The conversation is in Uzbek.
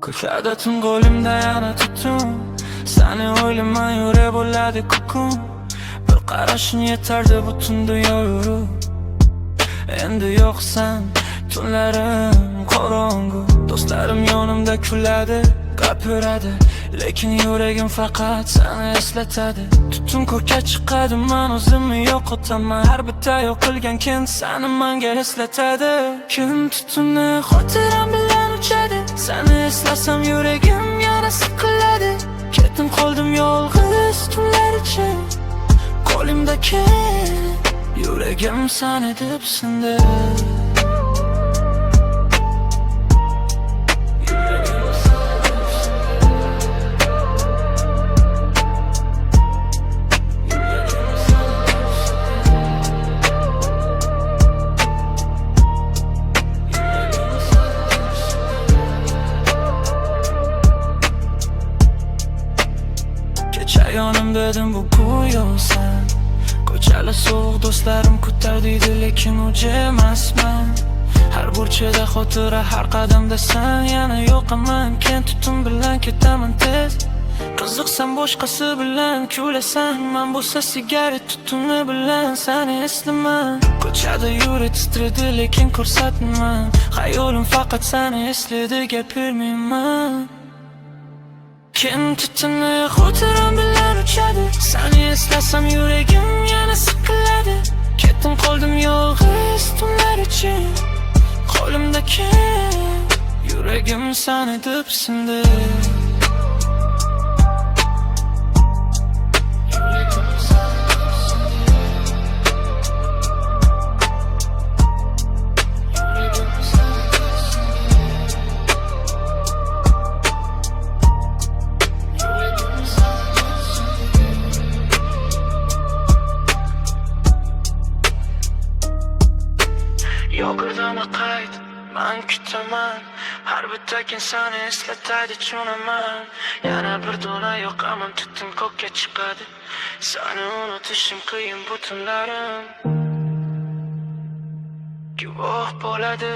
Ko'chada tun qo'limda yana tutun, seni o'ylamay yura bo'ladi kukun. Bir qarashing yetardi butun dunyo yurib. Endi yo'qsan, tunlarim qorong'u. Do'stlarim yonimda kuladi, gapiradi, lekin yuragim faqat seni eslatadi. Tutun ko'kka chiqadi, men o'zimni yo'qotaman. Har bitta yo'qilgan kun seni menga eslatadi. Kun tutunni xotiram bilan uchadi, seni eslasam yuragim yana siqiladi. Ketdim qoldim yolg'iz tunlar ichida, qo'limdagi yuragim seni deb sindi. Yonimda edim bu go'yo sen. Ko'chali sovuq do'stlarim kutar deydi, lekin u emasman. Har burchada xotira, har qadamda sen. Yana yo'qaman, ken tutun bilan ketaman tez. Qiziqsam boshqasi bilan kulasan, men bo'lsa sigaret tutuni bilan seni eslaman. Ko'chada yurib titradi, lekin ko'rsatmayman. Xayolim faqat seni eslaydi, gapirmayman. Kim tutuni xotiram bilan uchadi, seni eslasam yuragim yana siqiladi. Ketdim qoldim yolg'iz tunlar ichida, qo'limdagi yuragim seni deb sindi. Yo'qidana qayd, men kutaman. Har bitta kun seni eslatadi, tushunaman. Yana bir dona yo'qaman, tutun ko'kka chiqadi. Seni unutishim qiyin bu tunlarim. Guvoh bo'ladi